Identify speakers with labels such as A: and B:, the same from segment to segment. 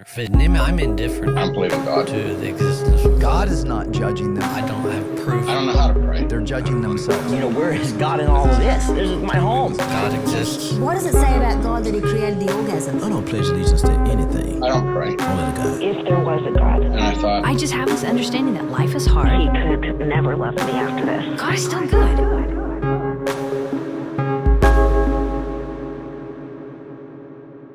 A: I'm indifferent
B: I don't believe in God.
A: to the existence of God.
C: God is not judging them.
A: I don't have proof.
B: I don't know how to pray.
C: They're judging themselves.
D: Where is God in all of this? This is my home.
A: God exists.
E: What does it say about God that he created the orgasm?
F: I don't pledge allegiance to anything,
B: I don't pray.
F: only to God.
G: If there was a God,
B: And I thought,
H: I just have this understanding that life is hard.
G: he could never love me after this.
H: God is still good.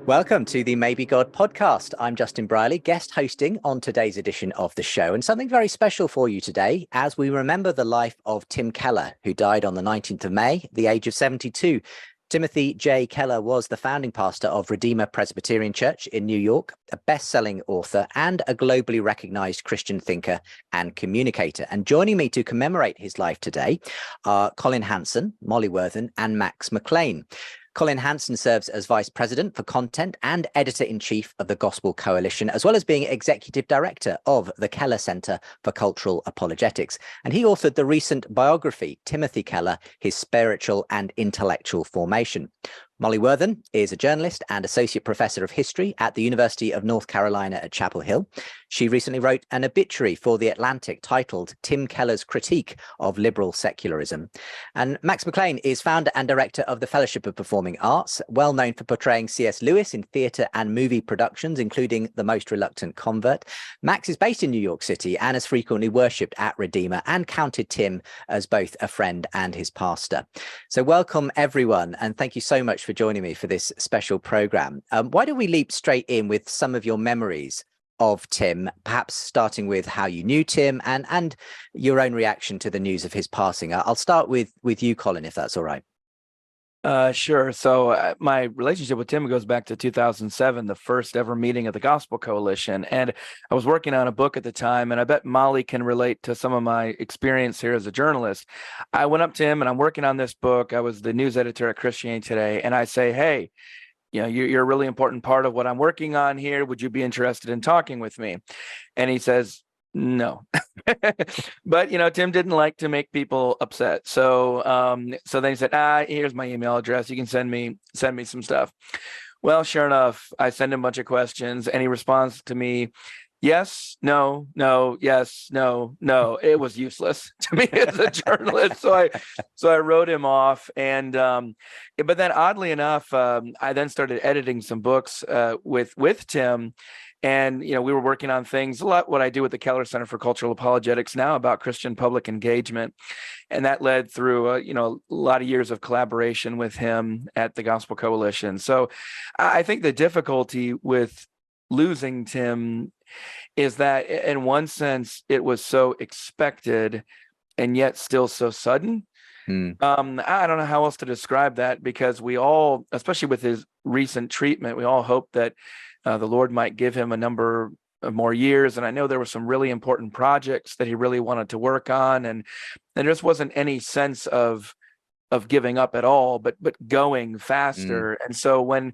I: Welcome to the Maybe God podcast. I'm Justin Brierley, guest hosting on today's edition of the show, and something very special for you today as we remember the life of Tim Keller, who died on the 19th of May, at the age of 72. Timothy J. Keller was the founding pastor of Redeemer Presbyterian Church in New York, a best-selling author and a globally recognized Christian thinker and communicator. And joining me to commemorate his life today are Collin Hansen, Molly Worthen, and Max McLean. Collin Hansen serves as Vice President for Content and Editor-in-Chief of the Gospel Coalition, as well as being Executive Director of the Keller Center for Cultural Apologetics. And he authored the recent biography, Timothy Keller, His Spiritual and Intellectual Formation. Molly Worthen is a journalist and Associate Professor of History at the University of North Carolina at Chapel Hill. She recently wrote an obituary for The Atlantic titled Tim Keller's Critique of Liberal Secularism. And Max McLean is founder and director of the Fellowship of Performing Arts, well known for portraying C.S. Lewis in theatre and movie productions, including The Most Reluctant Convert. Max is based in New York City and has frequently worshipped at Redeemer and counted Tim as both a friend and his pastor. So welcome, everyone, and thank you so much for joining me for this special program. Why don't we leap straight in with some of your memories of Tim, perhaps starting with how you knew Tim and your own reaction to the news of his passing. I'll start with you, Collin, if that's all right.
J: Sure. So my relationship with Tim goes back to 2007, the first ever meeting of the Gospel Coalition. And I was working on a book at the time, and I bet Molly can relate to some of my experience here as a journalist. I went up to him and I'm working on this book. I was the news editor at Christianity Today. And I say, hey, you're a really important part of what I'm working on here. Would you be interested in talking with me? And he says, no. But Tim didn't like to make people upset. So then he said, here's my email address. You can send me some stuff. Well, sure enough, I send him a bunch of questions and he responds to me, yes, no, yes, no. It was useless to me as a journalist. So I wrote him off. And but then oddly enough, I then started editing some books with Tim. And, we were working on things, a lot what I do with the Kellers Center for Cultural Apologetics now about Christian public engagement. And that led through, a lot of years of collaboration with him at the Gospel Coalition. So I think the difficulty with losing Tim is that in one sense, it was so expected and yet still so sudden. I don't know how else to describe that, because we all, especially with his recent treatment, we all hope that the Lord might give him a number of more years. And I know there were some really important projects that he really wanted to work on. And there just wasn't any sense of giving up at all, but going faster. And so when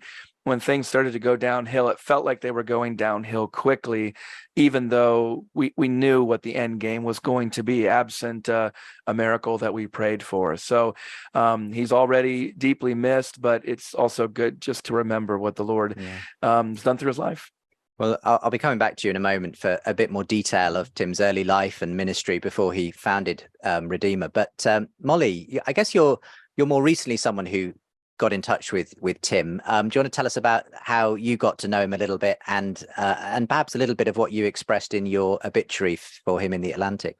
J: things started to go downhill, it felt like they were going downhill quickly, even though we knew what the end game was going to be, absent a miracle that we prayed for. So he's already deeply missed, but it's also good just to remember what the Lord has done through his life.
I: Well, I'll be coming back to you in a moment for a bit more detail of Tim's early life and ministry before he founded Redeemer. But Molly, I guess you're more recently someone who got in touch with Tim. Do you want to tell us about how you got to know him a little bit and perhaps a little bit of what you expressed in your obituary for him in The Atlantic?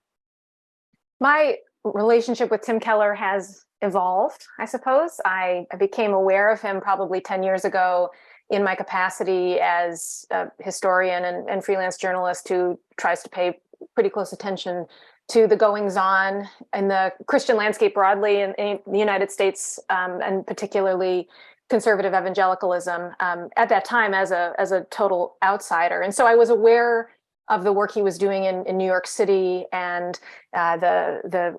K: My relationship with Tim Keller has evolved, I suppose. I became aware of him probably 10 years ago in my capacity as a historian and freelance journalist who tries to pay pretty close attention to the goings-on in the Christian landscape broadly in the United States, and particularly conservative evangelicalism at that time as a total outsider. And so I was aware of the work he was doing in New York City and the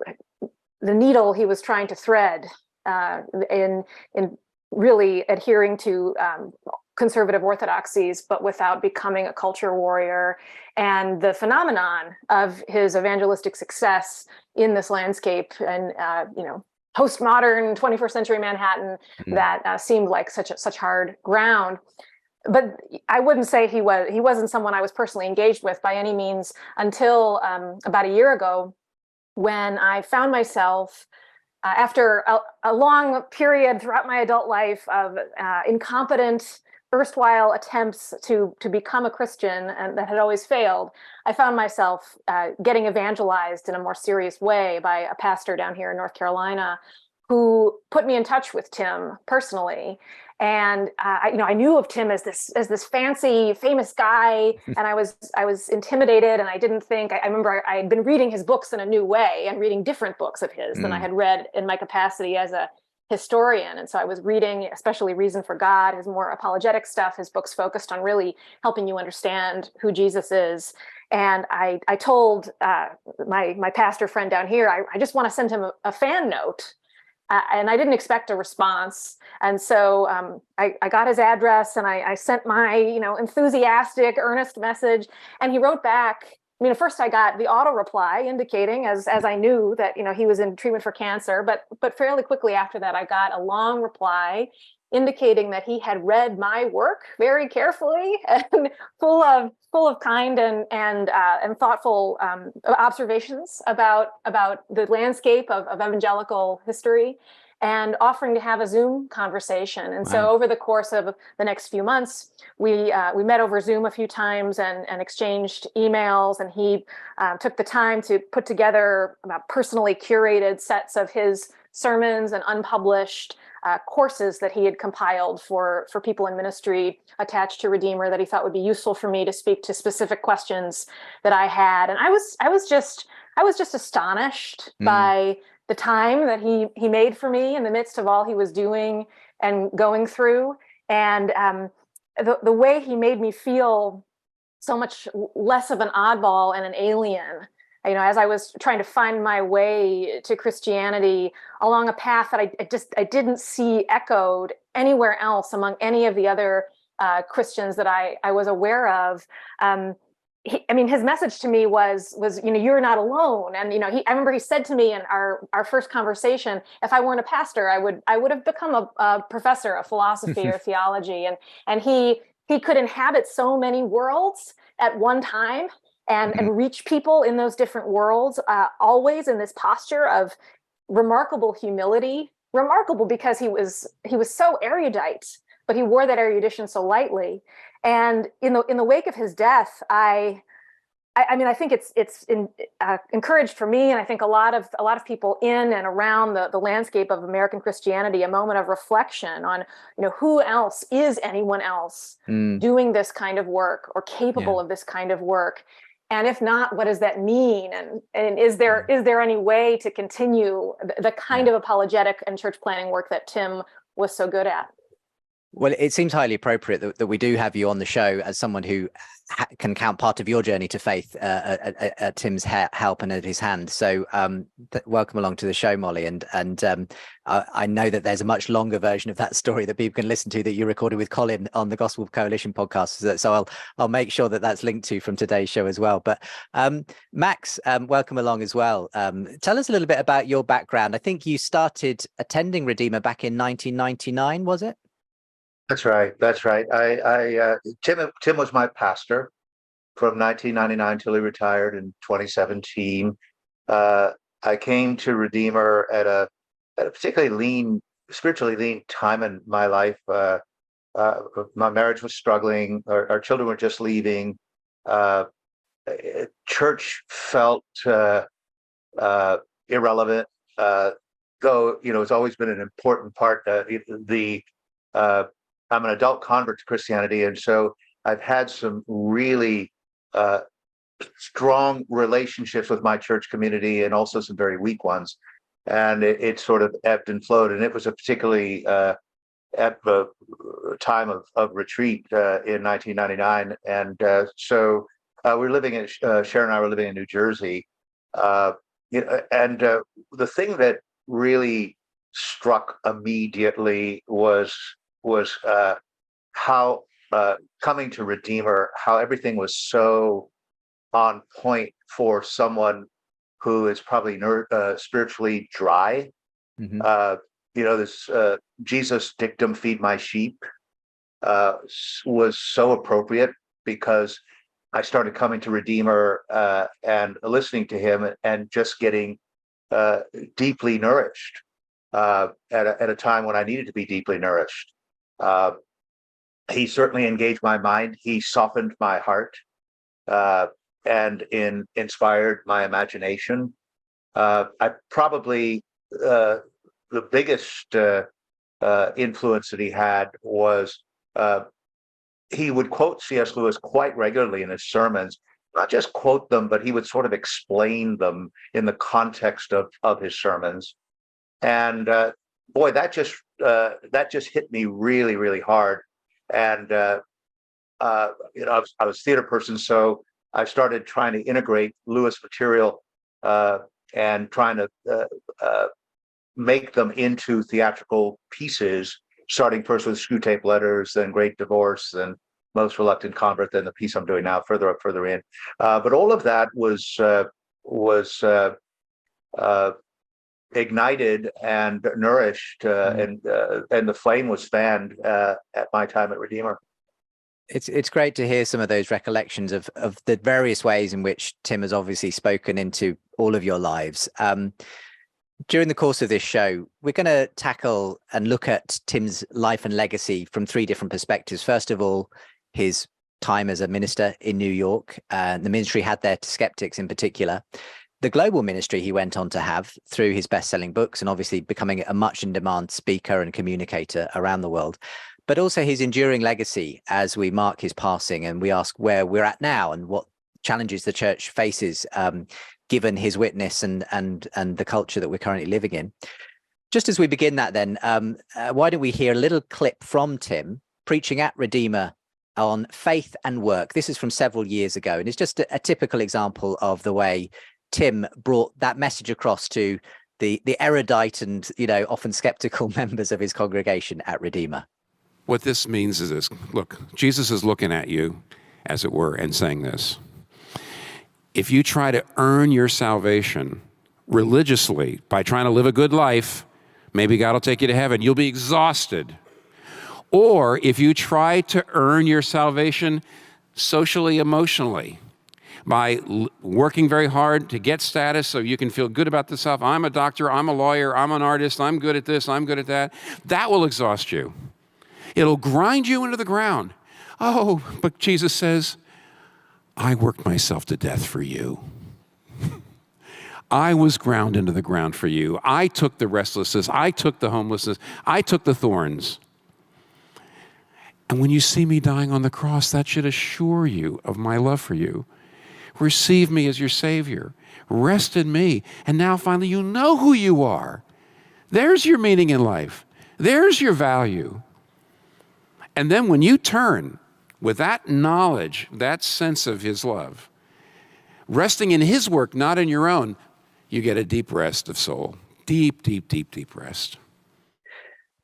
K: needle he was trying to thread in really adhering to conservative orthodoxies, but without becoming a culture warrior, and the phenomenon of his evangelistic success in this landscape and postmodern 21st century Manhattan that seemed like such hard ground. but I wouldn't say he wasn't someone I was personally engaged with by any means until about a year ago, when I found myself after a long period throughout my adult life of incompetent erstwhile attempts to become a Christian, and that had always failed. I found myself getting evangelized in a more serious way by a pastor down here in North Carolina, who put me in touch with Tim personally. And I knew of Tim as this fancy, famous guy, and I was intimidated, and I didn't think. I remember I had been reading his books in a new way and reading different books of his than I had read in my capacity as a historian. And so I was reading, especially Reason for God, his more apologetic stuff. His books focused on really helping you understand who Jesus is. And I told my pastor friend down here, I just want to send him a fan note. And I didn't expect a response. And so I got his address, and I sent my, enthusiastic, earnest message. And he wrote back. I mean, at first I got the auto reply indicating, as I knew, that he was in treatment for cancer. But fairly quickly after that, I got a long reply indicating that he had read my work very carefully and full of kind and thoughtful observations about the landscape of evangelical history, and offering to have a Zoom conversation. And so over the course of the next few months, we met over Zoom a few times and exchanged emails, and he took the time to put together personally curated sets of his sermons and unpublished courses that he had compiled for people in ministry attached to Redeemer that he thought would be useful for me to speak to specific questions that I had. And I was just astonished by the time that he made for me in the midst of all he was doing and going through, and the way he made me feel so much less of an oddball and an alien. As I was trying to find my way to Christianity along a path that I didn't see echoed anywhere else among any of the other Christians that I was aware of. His message to me was you're not alone. And I remember he said to me in our first conversation, if I weren't a pastor, I would have become a professor of philosophy or theology. And he could inhabit so many worlds at one time. And reach people in those different worlds, always in this posture of remarkable humility. Remarkable because he was so erudite, but he wore that erudition so lightly. And in the wake of his death, I think it's encouraged for me, and I think a lot of people in and around the landscape of American Christianity, a moment of reflection on who else is anyone else doing this kind of work or capable of this kind of work. And if not, what does that mean? And is there any way to continue the kind of apologetic and church planning work that Tim was so good at?
I: Well, it seems highly appropriate that we do have you on the show as someone who can count part of your journey to faith at Tim's help and at his hand. So welcome along to the show, Molly. And I know that there's a much longer version of that story that people can listen to that you recorded with Collin on the Gospel Coalition podcast. So I'll make sure that that's linked to from today's show as well. But Max, welcome along as well. Tell us a little bit about your background. I think you started attending Redeemer back in 1999, was it?
B: That's right. Tim was my pastor from 1999 till he retired in 2017. I came to Redeemer at a particularly spiritually lean time in my life. My marriage was struggling. Our children were just leaving. Church felt irrelevant, though it's always been an important part. I'm an adult convert to Christianity, and so I've had some really strong relationships with my church community, and also some very weak ones. And it sort of ebbed and flowed. And it was a particularly time of retreat in 1999. And so we're living in Sharon and I were living in New Jersey, and the thing that really struck immediately was how coming to Redeemer, how everything was so on point for someone who is probably spiritually dry. This Jesus dictum, feed my sheep. was so appropriate because I started coming to Redeemer and listening to him and just getting deeply nourished at a time when I needed to be deeply nourished. He certainly engaged my mind. He softened my heart and inspired my imagination. I probably the biggest influence that he had was he would quote C.S. Lewis quite regularly in his sermons. Not just quote them, but he would sort of explain them in the context of his sermons. And boy, that just hit me really, really hard. And I was a theater person, so I started trying to integrate Lewis material and trying to make them into theatrical pieces, starting first with Screwtape Letters, then Great Divorce, then Most Reluctant Convert, then the piece I'm doing now, Further Up, Further In. But all of that was ignited and nourished, and the flame was fanned at my time at Redeemer.
I: It's great to hear some of those recollections of the various ways in which Tim has obviously spoken into all of your lives. During the course of this show, we're going to tackle and look at Tim's life and legacy from three different perspectives. First of all, his time as a minister in New York, the ministry he had there to skeptics in particular, the global ministry he went on to have through his best-selling books and obviously becoming a much in-demand speaker and communicator around the world, but also his enduring legacy as we mark his passing and we ask where we're at now and what challenges the church faces given his witness and the culture that we're currently living in. Just as we begin that then, why don't we hear a little clip from Tim preaching at Redeemer on faith and work. This is from several years ago, and it's just a typical example of the way Tim brought that message across to the erudite and, often skeptical members of his congregation at Redeemer.
L: What this means is this. Look, Jesus is looking at you, as it were, and saying this. If you try to earn your salvation religiously by trying to live a good life, maybe God will take you to heaven. You'll be exhausted. Or if you try to earn your salvation socially, emotionally, by working very hard to get status so you can feel good about yourself. I'm a doctor, I'm a lawyer, I'm an artist, I'm good at this, I'm good at that. That will exhaust you. It'll grind you into the ground. Oh, but Jesus says, I worked myself to death for you. I was ground into the ground for you. I took the restlessness. I took the homelessness. I took the thorns. And when you see me dying on the cross, that should assure you of my love for you. Receive me as your Savior. Rest in me. And now finally you know who you are. There's your meaning in life. There's your value. And then when you turn with that knowledge, that sense of his love, resting in his work, not in your own, you get a deep rest of soul. Deep, deep, deep, deep rest.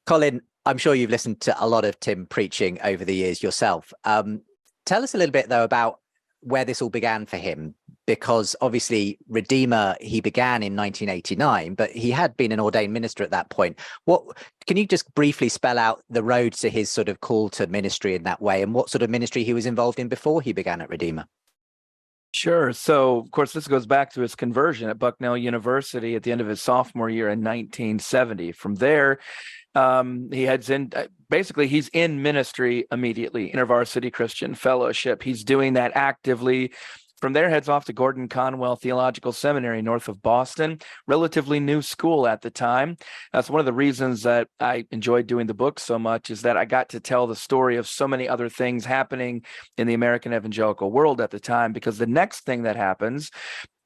I: Collin, I'm sure you've listened to a lot of Tim preaching over the years yourself. Tell us a little bit, though, about where this all began for him, because obviously Redeemer, he began in 1989, but he had been an ordained minister at that point. Can you just briefly spell out the road to his sort of call to ministry in that way and what sort of ministry he was involved in before he began at Redeemer?
J: Sure. So, of course, this goes back to his conversion at Bucknell University at the end of his sophomore year in 1970. From there, he heads in, basically, he's in ministry immediately, InterVarsity Christian Fellowship. He's doing that actively. From there, heads off to Gordon Conwell Theological Seminary north of Boston, relatively new school at the time. That's one of the reasons that I enjoyed doing the book so much, is that I got to tell the story of so many other things happening in the American evangelical world at the time, because the next thing that happens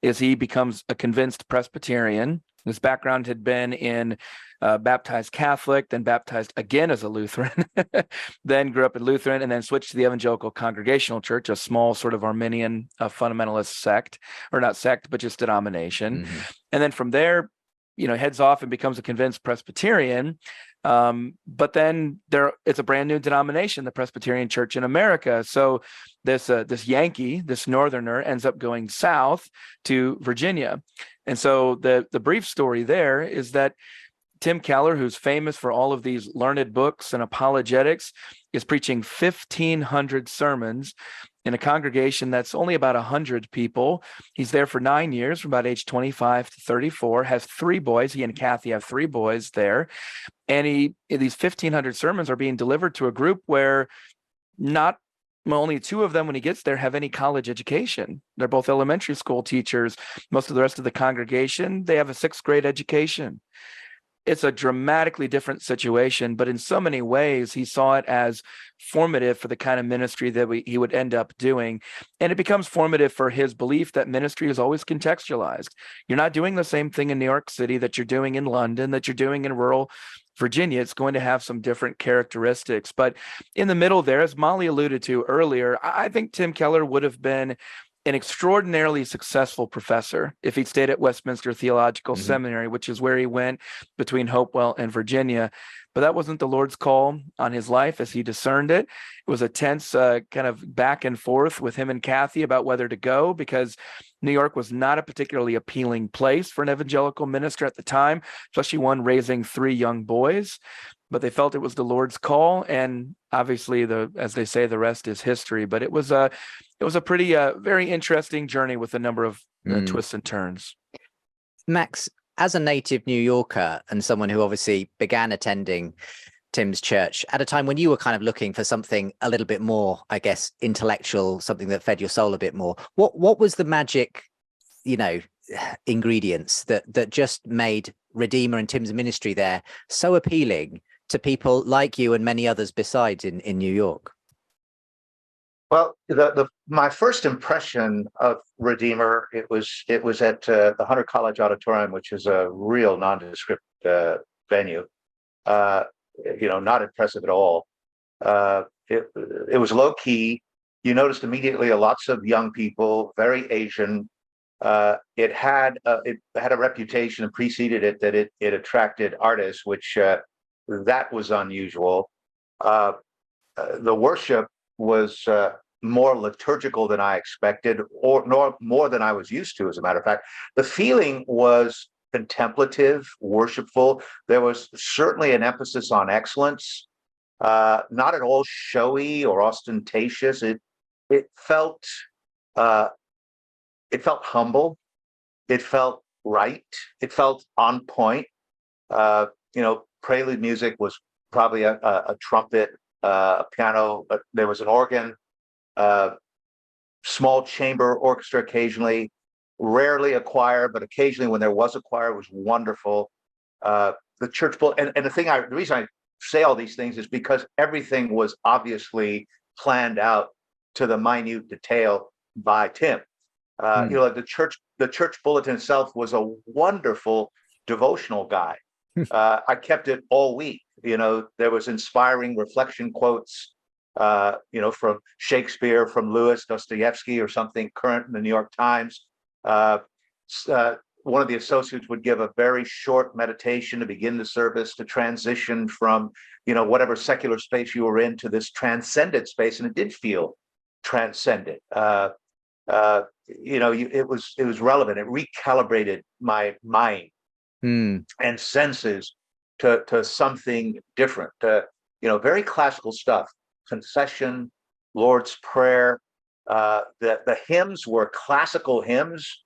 J: is he becomes a convinced Presbyterian. His background had been in baptized Catholic, then baptized again as a Lutheran, then grew up in Lutheran, and then switched to the Evangelical Congregational Church, a small sort of Arminian fundamentalist sect, or not sect, but just denomination. Mm-hmm. And then from there, heads off and becomes a convinced Presbyterian. But then it's a brand new denomination, the Presbyterian Church in America. So this Yankee, this Northerner, ends up going south to Virginia. And so the brief story there is that Tim Keller, who's famous for all of these learned books and apologetics, is preaching 1,500 sermons in a congregation that's only about 100 people. He's there for 9 years, from about age 25 to 34, has 3 boys. He and Kathy have 3 boys there. And these 1,500 sermons are being delivered to a group where only 2 of them, when he gets there, have any college education. They're both elementary school teachers. Most of the rest of the congregation, they have a 6th grade education. It's a dramatically different situation, but in so many ways, he saw it as formative for the kind of ministry that he would end up doing. And it becomes formative for his belief that ministry is always contextualized. You're not doing the same thing in New York City that you're doing in London, that you're doing in rural Virginia. It's going to have some different characteristics. But in the middle there, as Molly alluded to earlier, I think Tim Keller would have been an extraordinarily successful professor if he'd stayed at Westminster Theological Seminary, which is where he went between Hopewell and Virginia. But that wasn't the Lord's call on his life as he discerned it. It was a tense kind of back and forth with him and Kathy about whether to go, because New York was not a particularly appealing place for an evangelical minister at the time, especially one raising 3 young boys. But they felt it was the Lord's call, and obviously, as they say, the rest is history. But it was a pretty very interesting journey with a number of twists and turns.
I: Max, as a native New Yorker and someone who obviously began attending Tim's church at a time when you were kind of looking for something a little bit more, I guess, intellectual, something that fed your soul a bit more, what was the magic, ingredients that just made Redeemer and Tim's ministry there so appealing to people like you and many others besides in New York?
B: Well, my first impression of Redeemer, it was at the Hunter College Auditorium, which is a real nondescript venue. Not impressive at all. It was low key. You noticed immediately lots of young people, very Asian. It had a reputation and preceded it that it attracted artists, which that was unusual. The worship was more liturgical than I expected, or more than I was used to, as a matter of fact. The feeling was contemplative, worshipful. There was certainly an emphasis on excellence, not at all showy or ostentatious. It felt humble. It felt right. It felt on point. Prelude music was probably a trumpet, a piano, but there was an organ, small chamber orchestra occasionally, rarely a choir, but occasionally when there was a choir, it was wonderful. The church bull, and the reason I say all these things is because everything was obviously planned out to the minute detail by Tim. The church bulletin itself was a wonderful devotional guide. I kept it all week. There was inspiring reflection quotes, from Shakespeare, from Lewis, Dostoevsky, or something current in the New York Times. One of the associates would give a very short meditation to begin the service, to transition from, whatever secular space you were in to this transcendent space, and it did feel transcendent. It was relevant. It recalibrated my mind and senses to something different. Very classical stuff. Confession, Lord's Prayer. The hymns were classical hymns.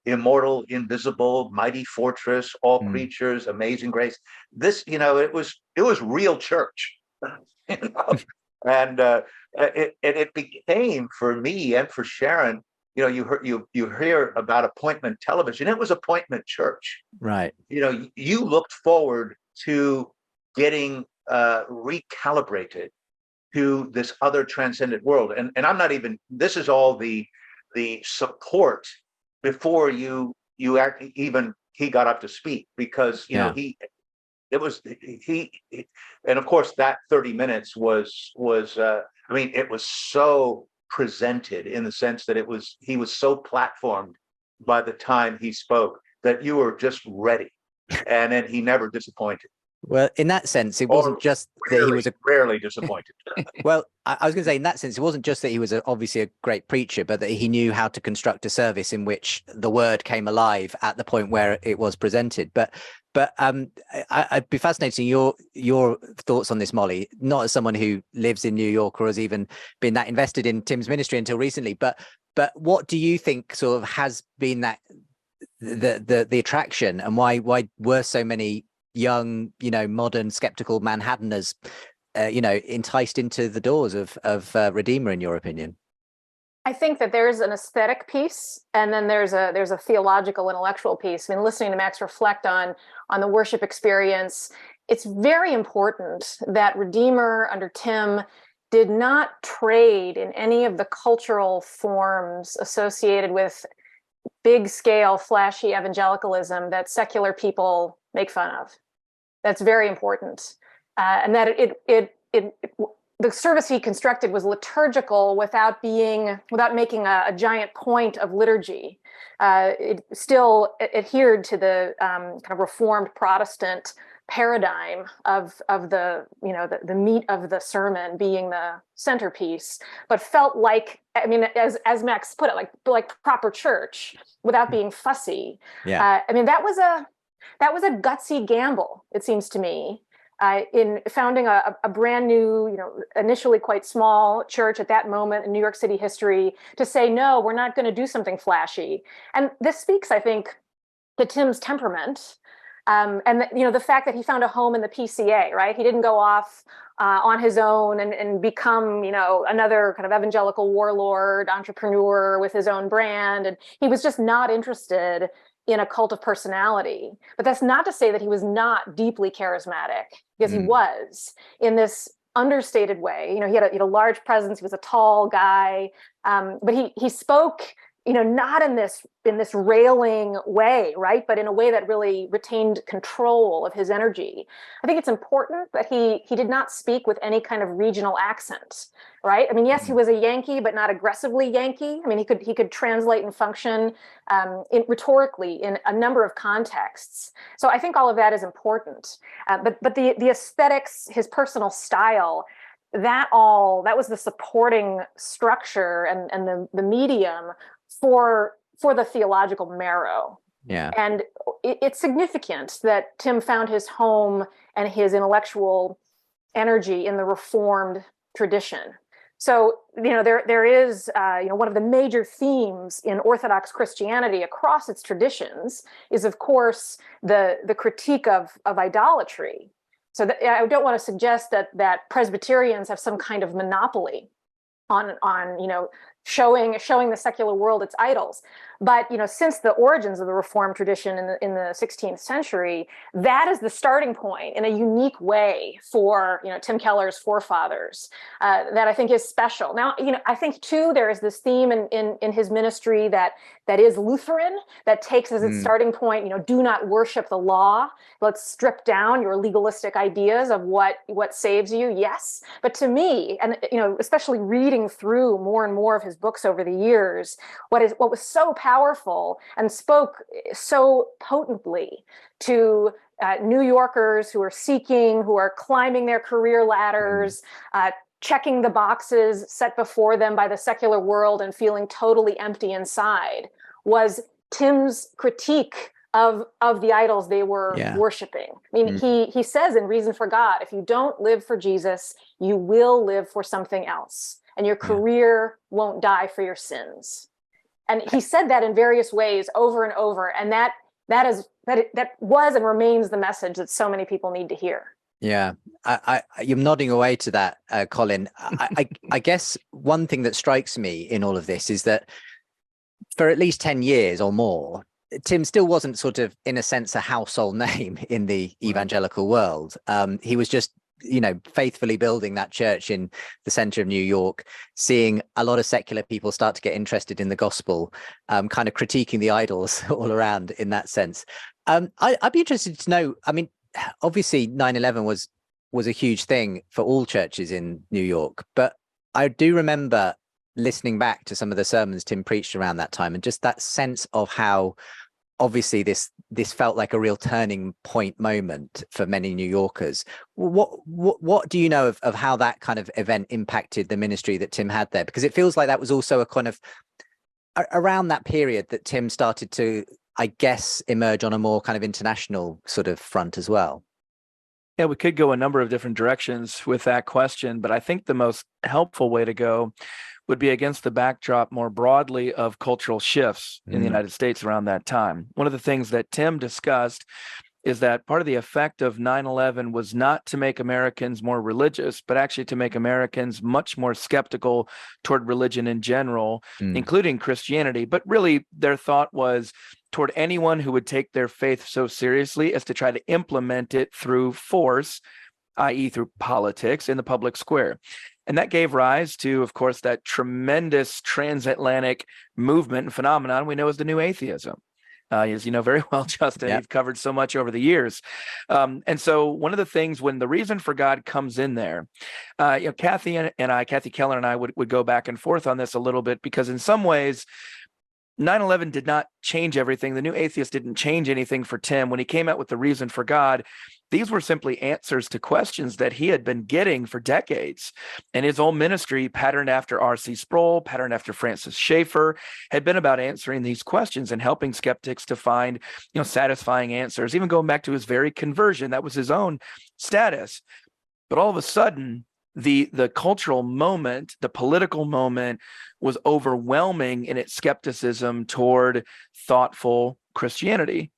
B: Immortal, invisible, mighty fortress, all creatures, amazing grace. This, it was real church. And it became, for me and for Sharon, you hear about appointment television. It was appointment church.
I: Right.
B: You looked forward to getting recalibrated to this other transcendent world. And I'm not even, this is all the support before he got up to speak, because and of course that 30 minutes was it was so presented, in the sense that he was so platformed by the time he spoke that you were just ready, and then he never disappointed.
I: Well, in that sense, it
B: Or
I: wasn't just that he was a
B: rarely disappointed.
I: well. I was going to say, in that sense, it wasn't just that he was obviously a great preacher, but that he knew how to construct a service in which the word came alive at the point where it was presented. But I'd be fascinated your thoughts on this, Molly. Not as someone who lives in New York or has even been that invested in Tim's ministry until recently, but what do you think sort of has been that the attraction, and why were so many young, modern skeptical Manhattaners, enticed into the doors of Redeemer, in your opinion?
K: I think that there's an aesthetic piece, and then there's a theological, intellectual piece. I mean, listening to Max reflect on the worship experience, it's very important that Redeemer under Tim did not trade in any of the cultural forms associated with big scale, flashy evangelicalism that secular people make fun of. That's very important. And that the service he constructed was liturgical without making a giant point of liturgy. It still adhered to the kind of Reformed Protestant paradigm of the meat of the sermon being the centerpiece, but felt like, I mean, as Max put it, like proper church without being fussy.
I: Yeah.
K: I mean, that was a gutsy gamble, it seems to me, in founding a brand new, initially quite small church at that moment in New York City history, to say, no, we're not going to do something flashy. And this speaks, I think, to Tim's temperament. And the fact that he found a home in the PCA, right? He didn't go off on his own and become, another kind of evangelical warlord entrepreneur with his own brand. And he was just not interested in a cult of personality. But that's not to say that he was not deeply charismatic, because he was, in this understated way. He had a large presence. He was a tall guy, but he spoke, not in this railing way, right? But in a way that really retained control of his energy. I think it's important that he did not speak with any kind of regional accent, right? I mean, yes, he was a Yankee, but not aggressively Yankee. I mean, he could translate and function rhetorically in a number of contexts. So I think all of that is important. But the aesthetics, his personal style, that was the supporting structure and the medium for the theological marrow.
I: Yeah.
K: And it's significant that Tim found his home and his intellectual energy in the Reformed tradition. So, there is, one of the major themes in Orthodox Christianity across its traditions is, of course, the critique of idolatry. So I don't want to suggest that Presbyterians have some kind of monopoly on showing the secular world its idols. But since the origins of the Reformed tradition in the 16th century, that is the starting point in a unique way for Tim Keller's forefathers that I think is special. Now, I think too there is this theme in his ministry that is Lutheran, that takes as its starting point, do not worship the law. Let's strip down your legalistic ideas of what saves you. Yes, but to me, and especially reading through more and more of his books over the years, what was so powerful and spoke so potently to New Yorkers who are climbing their career ladders, checking the boxes set before them by the secular world and feeling totally empty inside, was Tim's critique of the idols they were worshiping. I mean, he says in Reason for God, if you don't live for Jesus, you will live for something else, and your career won't die for your sins. And he said that in various ways over and over, and that was and remains the message that so many people need to hear.
I: Yeah, you're nodding away to that, Collin. I guess one thing that strikes me in all of this is that for at least 10 years or more, Tim still wasn't sort of, in a sense, a household name in the evangelical world. He was just, faithfully building that church in the center of New York, seeing a lot of secular people start to get interested in the gospel, kind of critiquing the idols all around in that sense. I'd be interested to know, I mean, obviously 9/11 was a huge thing for all churches in New York, but I do remember listening back to some of the sermons Tim preached around that time, and just that sense of how obviously this this felt like a real turning point moment for many New Yorkers. What do you know of how that kind of event impacted the ministry that Tim had there? Because it feels like that was also a kind of around that period that Tim started to, I guess, emerge on a more kind of international sort of front as well.
J: Yeah, we could go a number of different directions with that question, but I think the most helpful way to go would be against the backdrop more broadly of cultural shifts in the United States around that time. One of the things that Tim discussed is that part of the effect of 9/11 was not to make Americans more religious, but actually to make Americans much more skeptical toward religion in general, including Christianity. But really, their thought was toward anyone who would take their faith so seriously as to try to implement it through force, i.e. through politics in the public square. And that gave rise to, of course, that tremendous transatlantic movement and phenomenon we know as the New Atheism. As you know very well, Justin, you've covered so much over the years. And so one of the things when the reason for God comes in there, Kathy Keller and I would go back and forth on this a little bit, because in some ways, 9/11 did not change everything. The New Atheist didn't change anything for Tim. When he came out with the reason for God, these were simply answers to questions that he had been getting for decades. And his own ministry, patterned after R.C. Sproul, patterned after Francis Schaeffer, had been about answering these questions and helping skeptics to find, satisfying answers, even going back to his very conversion. That was his own status. But all of a sudden, the cultural moment, the political moment, was overwhelming in its skepticism toward thoughtful Christianity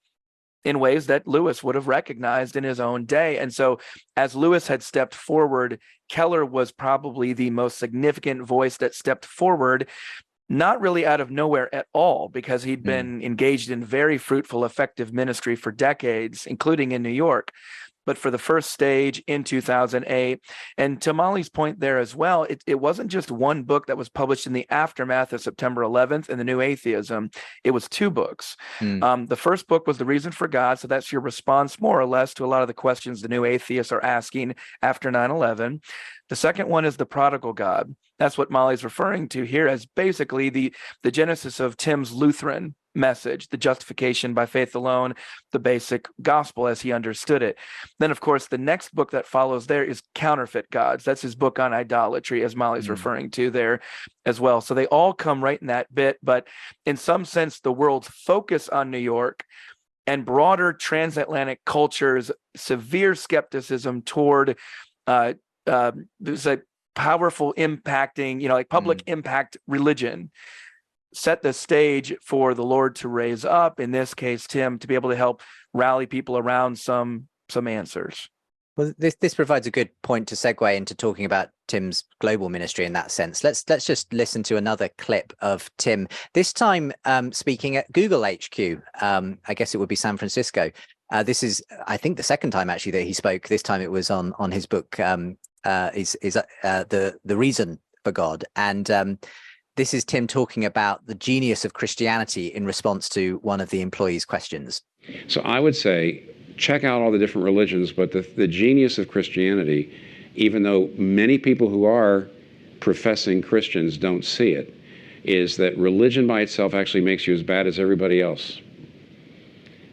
J: in ways that Lewis would have recognized in his own day. And so as Lewis had stepped forward, Keller was probably the most significant voice that stepped forward, not really out of nowhere at all, because he'd been engaged in very fruitful, effective ministry for decades, including in New York. But for the first stage in 2008, and to Molly's point there as well, it wasn't just one book that was published in the aftermath of September 11th and the New Atheism. It was two books. The first book was The Reason for God. So that's your response, more or less, to a lot of the questions the New Atheists are asking after 9/11. The second one is The Prodigal God. That's what Molly's referring to here as basically the genesis of Tim's Lutheran message, the justification by faith alone, the basic gospel as he understood it. Then, of course, the next book that follows there is Counterfeit Gods. That's his book on idolatry, as Molly's referring to there as well. So they all come right in that bit. But in some sense, the world's focus on New York and broader transatlantic culture's severe skepticism toward there's a powerful impacting, like public impact religion, set the stage for the Lord to raise up, in this case, Tim, to be able to help rally people around some answers.
I: Well, this provides a good point to segue into talking about Tim's global ministry in that sense. Let's just listen to another clip of Tim, this time speaking at Google HQ. I guess it would be San Francisco. This is, I think, the second time actually that he spoke. This time it was on his book, The Reason for God. And this is Tim talking about the genius of Christianity in response to one of the employees' questions.
L: So I would say, check out all the different religions, but the genius of Christianity, even though many people who are professing Christians don't see it, is that religion by itself actually makes you as bad as everybody else.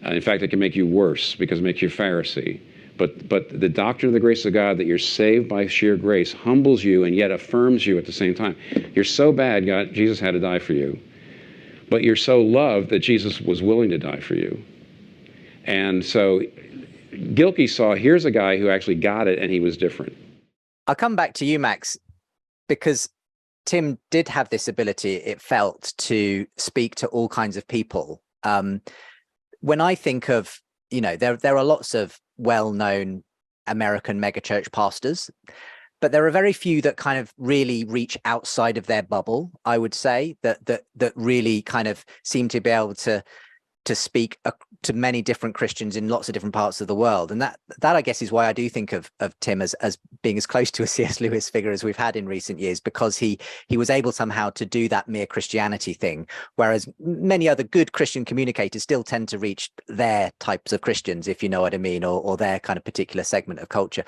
L: In fact, it can make you worse because it makes you a Pharisee. But the doctrine of the grace of God, that you're saved by sheer grace, humbles you and yet affirms you at the same time. You're so bad, Jesus had to die for you. But you're so loved that Jesus was willing to die for you. And so Gilkey saw, here's a guy who actually got it, and he was different.
I: I'll come back to you, Max, because Tim did have this ability, it felt, to speak to all kinds of people. When I think of, there are lots of well-known American megachurch pastors, but there are very few that kind of really reach outside of their bubble, I would say, that really kind of seem to be able to speak to many different Christians in lots of different parts of the world. And that I guess is why I do think of Tim as being as close to a C.S. Lewis figure as we've had in recent years, because he was able somehow to do that mere Christianity thing, whereas many other good Christian communicators still tend to reach their types of Christians, if you know what I mean, or their kind of particular segment of culture.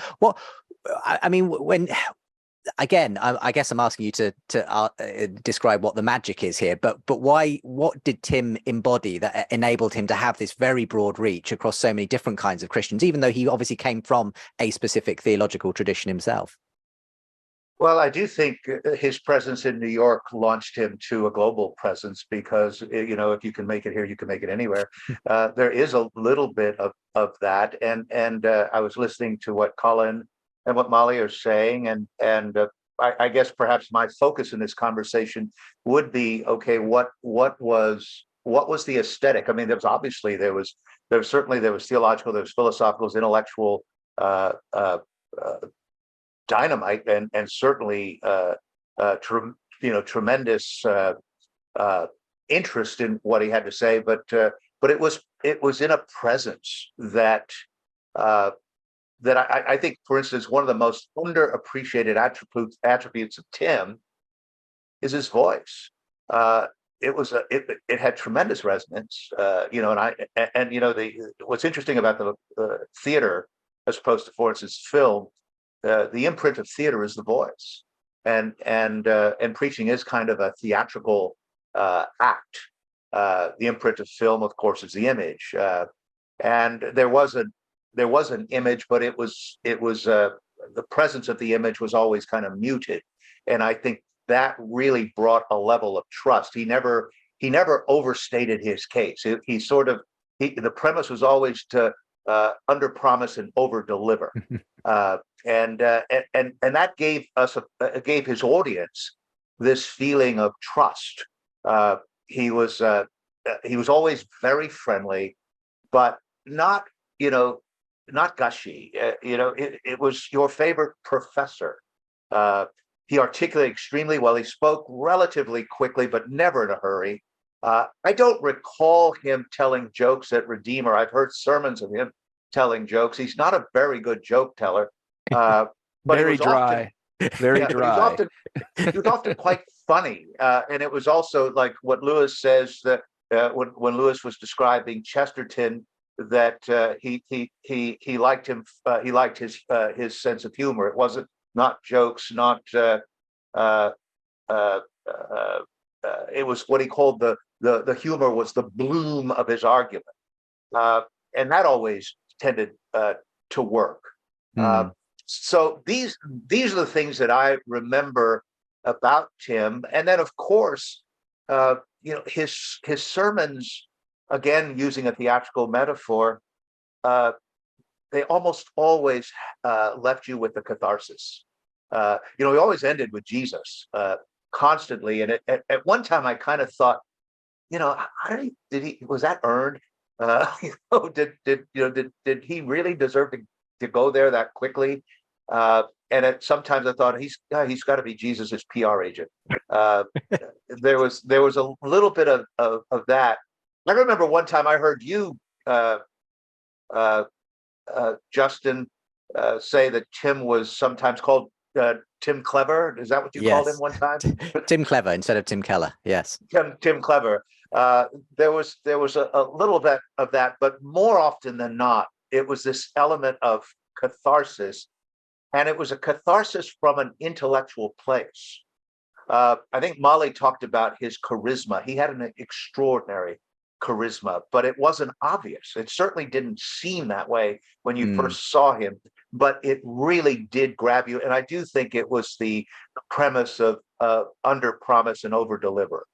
I: again, I guess I'm asking you to describe what the magic is here, but why? What did Tim embody that enabled him to have this very broad reach across so many different kinds of Christians, even though he obviously came from a specific theological tradition himself?
B: Well, I do think his presence in New York launched him to a global presence because, if you can make it here, you can make it anywhere. There is a little bit of that. And I was listening to what Collin and what Molly are saying. And I guess perhaps my focus in this conversation would be, okay, what was the aesthetic? I mean, there was theological, there was philosophical, there was intellectual dynamite and certainly tremendous interest in what he had to say, but it was in a presence that I think, for instance, one of the most underappreciated attributes of Tim is his voice. It had tremendous resonance, what's interesting about the theater as opposed to, for instance, film. The imprint of theater is the voice, and preaching is kind of a theatrical act. The imprint of film, of course, is the image, and there was an image, but it was the presence of the image was always kind of muted, and I think that really brought a level of trust. He never overstated his case. The premise was always to under promise and over deliver. And that gave his audience this feeling of trust. He was always very friendly, but not gushy. It was your favorite professor. He articulated extremely well. He spoke relatively quickly, but never in a hurry. I don't recall him telling jokes at Redeemer. I've heard sermons of him telling jokes. He's not a very good joke teller. But
J: very dry. Very dry.
B: He was often quite funny, and it was also like what Lewis says that when Lewis was describing Chesterton, that he liked him. He liked his sense of humor. It wasn't not jokes, not. It was what he called the humor was the bloom of his argument, and that always tended to work. So these are the things that I remember about Tim, and then of course, his sermons, again using a theatrical metaphor, they almost always left you with the catharsis. He always ended with Jesus constantly, and at one time I kind of thought, was that earned? Did he really deserve to go there that quickly? And sometimes I thought he's got to be Jesus's PR agent. There was a little bit of that. I remember one time I heard you, Justin, say that Tim was sometimes called Tim Clever. Is that what you called him one time?
I: Tim Clever instead of Tim Keller. Yes.
B: Tim Clever. There was a little bit of that, but more often than not, it was this element of catharsis, and it was a catharsis from an intellectual place. I think Molly talked about his charisma. He had an extraordinary charisma, but it wasn't obvious. It certainly didn't seem that way when you first saw him, but it really did grab you. And I do think it was the premise of under promise and over deliver.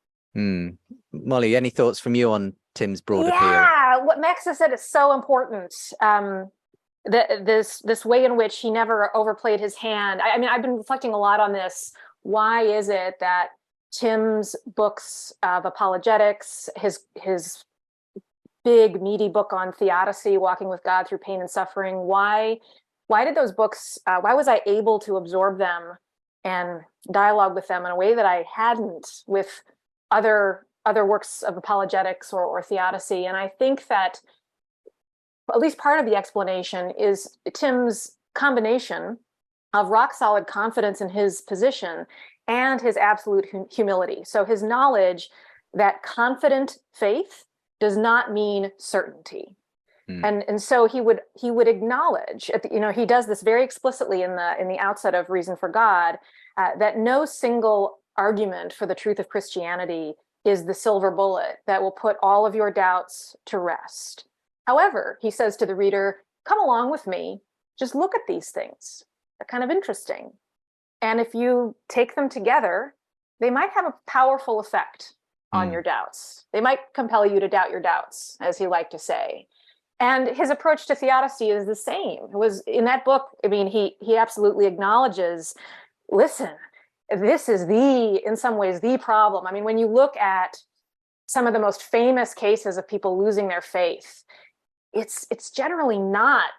I: Molly, any thoughts from you on Tim's broad appeal?
K: Yeah, what Max has said is so important. This way in which he never overplayed his hand. I mean, I've been reflecting a lot on this. Why is it that Tim's books of apologetics, his big meaty book on Theodicy, walking with God through pain and suffering, why did those books, why was I able to absorb them and dialogue with them in a way that I hadn't with other works of apologetics or Theodicy? And I think that at least part of the explanation is Tim's combination of rock solid confidence in his position and his absolute humility. So his knowledge that confident faith does not mean certainty. And so he would acknowledge, he does this very explicitly in the outset of Reason for God, that no single argument for the truth of Christianity is the silver bullet that will put all of your doubts to rest. However, he says to the reader, come along with me, just look at these things. They're kind of interesting. And if you take them together, they might have a powerful effect on your doubts. They might compel you to doubt your doubts, as he liked to say. And his approach to theodicy is the same. It was in that book, I mean, he absolutely acknowledges, listen, this is in some ways, the problem. I mean, when you look at some of the most famous cases of people losing their faith, it's generally not,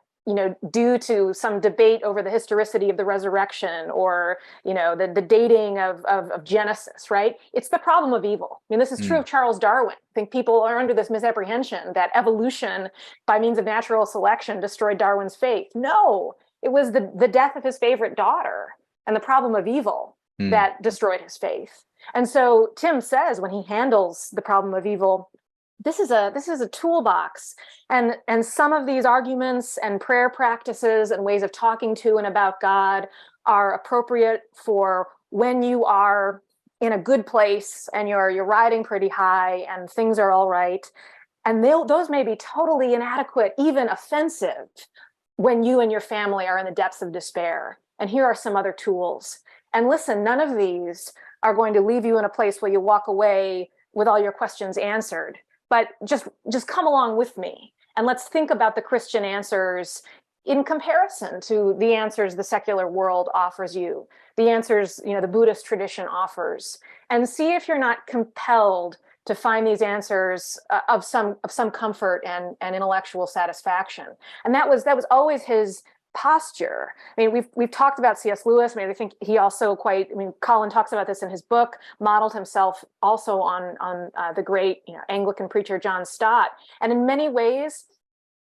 K: due to some debate over the historicity of the resurrection or, the dating of Genesis, right? It's the problem of evil. I mean, this is true of Charles Darwin. I think people are under this misapprehension that evolution by means of natural selection destroyed Darwin's faith. No, it was the death of his favorite daughter and the problem of evil that destroyed his faith. And so Tim says when he handles the problem of evil, this is a toolbox, and some of these arguments and prayer practices and ways of talking to and about God are appropriate for when you are in a good place and you're riding pretty high and things are all right, and those may be totally inadequate, even offensive, when you and your family are in the depths of despair. And here are some other tools. And listen, none of these are going to leave you in a place where you walk away with all your questions answered. But just come along with me and let's think about the Christian answers in comparison to the answers the secular world offers you, the answers, the Buddhist tradition offers, and see if you're not compelled to find these answers of some comfort and intellectual satisfaction. And that was always his posture. I mean, we've talked about C.S. Lewis. I mean, I think he also Collin talks about this in his book, modeled himself also on the great Anglican preacher John Stott. And in many ways,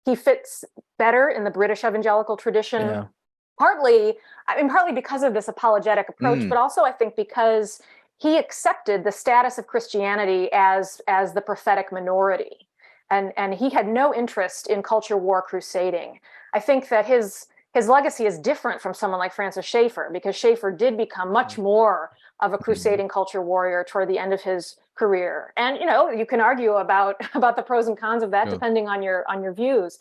K: he fits better in the British evangelical tradition, partly because of this apologetic approach, but also I think because he accepted the status of Christianity as the prophetic minority. And he had no interest in culture war crusading. I think that his legacy is different from someone like Francis Schaeffer, because Schaeffer did become much more of a crusading culture warrior toward the end of his career. And you can argue about the pros and cons of that depending on your views.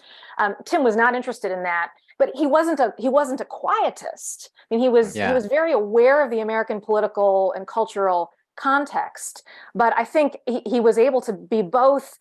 K: Tim was not interested in that, but he wasn't a quietist. I mean, he was very aware of the American political and cultural context, but I think he was able to be both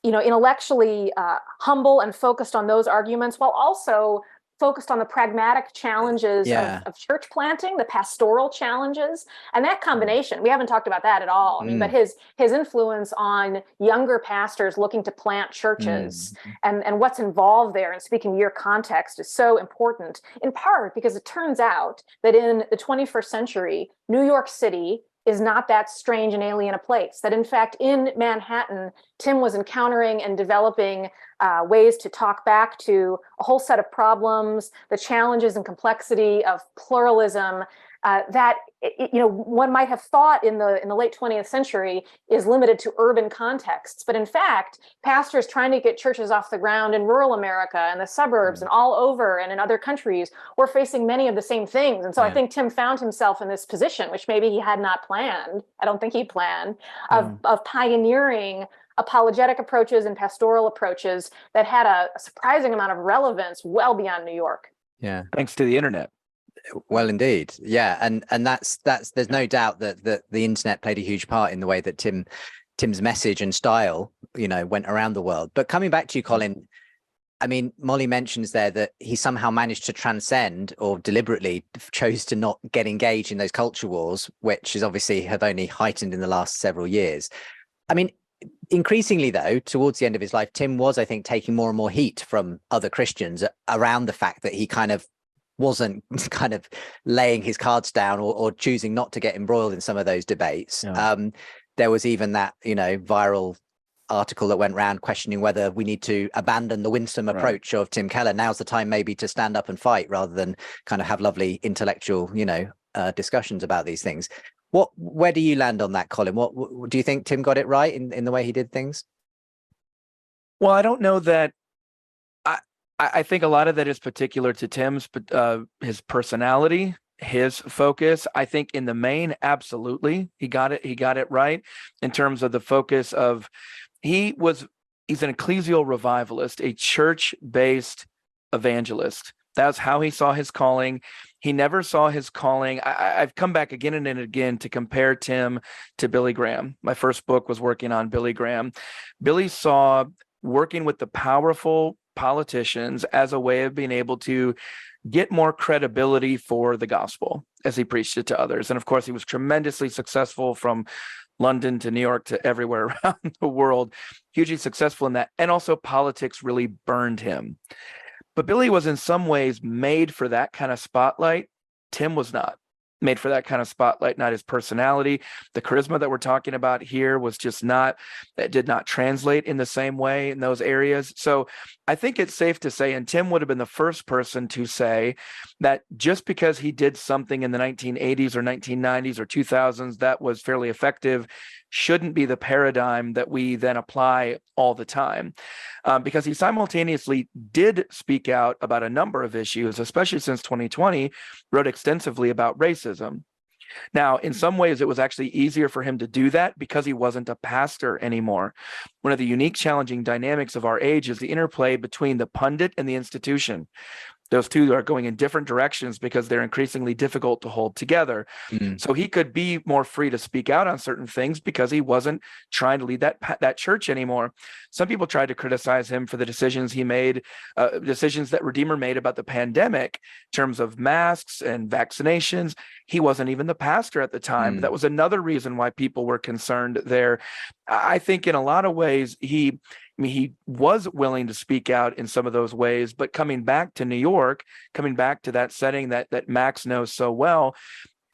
K: intellectually humble and focused on those arguments, while also focused on the pragmatic challenges of church planting, the pastoral challenges, and that combination. We haven't talked about that at all. I mean, but his influence on younger pastors looking to plant churches and what's involved there, and speaking your context, is so important, in part because it turns out that in the 21st century, New York City is not that strange and alien a place. That in fact, in Manhattan, Tim was encountering and developing ways to talk back to a whole set of problems, the challenges and complexity of pluralism that one might have thought in the late 20th century is limited to urban contexts. But in fact, pastors trying to get churches off the ground in rural America and the suburbs and all over and in other countries were facing many of the same things. And so I think Tim found himself in this position, which maybe he had not planned. I don't think he planned, of pioneering apologetic approaches and pastoral approaches that had a surprising amount of relevance well beyond New York.
I: Yeah.
J: Thanks to the internet.
I: Well, indeed. Yeah. And that's there's no doubt that the internet played a huge part in the way that Tim's message and style, went around the world. But coming back to you, Collin, I mean, Molly mentions there that he somehow managed to transcend, or deliberately chose to not get engaged in those culture wars, which is obviously have only heightened in the last several years. I mean, increasingly, though, towards the end of his life, Tim was, I think, taking more and more heat from other Christians around the fact that he kind of wasn't kind of laying his cards down or choosing not to get embroiled in some of those debates. There was even that, viral article that went around questioning whether we need to abandon the winsome approach of Tim Keller. Now's the time maybe to stand up and fight rather than kind of have lovely intellectual, discussions about these things. Where do you land on that, Collin? What do you think Tim got it right in the way he did things?
J: Well, I don't know that. I think a lot of that is particular to Tim's, his personality. his focus. I think in the main, absolutely, he got it right in terms of the focus of he's an ecclesial revivalist, a church-based evangelist. That's how he saw his calling. He never saw his calling. I've come back again and again to compare Tim to Billy Graham. My first book was working on Billy Graham. Billy saw working with the powerful politicians as a way of being able to get more credibility for the gospel as he preached it to others. And of course, he was tremendously successful from London to New York to everywhere around the world, hugely successful in that. And also politics really burned him. But Billy was in some ways made for that kind of spotlight. Tim was not made for that kind of spotlight, not his personality. The charisma that we're talking about here was just that did not translate in the same way in those areas. So I think it's safe to say, and Tim would have been the first person to say that just because he did something in the 1980s or 1990s or 2000s that was fairly effective shouldn't be the paradigm that we then apply all the time. Because he simultaneously did speak out about a number of issues, especially since 2020, wrote extensively about racism. Now, in some ways, it was actually easier for him to do that because he wasn't a pastor anymore. One of the unique, challenging dynamics of our age is the interplay between the pundit and the institution. Those two are going in different directions because they're increasingly difficult to hold together. So he could be more free to speak out on certain things because he wasn't trying to lead that church anymore. Some people tried to criticize him for the decisions he made, decisions that Redeemer made about the pandemic in terms of masks and vaccinations. He wasn't even the pastor at the time. That was another reason why people were concerned there. I think in a lot of ways, he was willing to speak out in some of those ways, but coming back to New York, coming back to that setting that Max knows so well,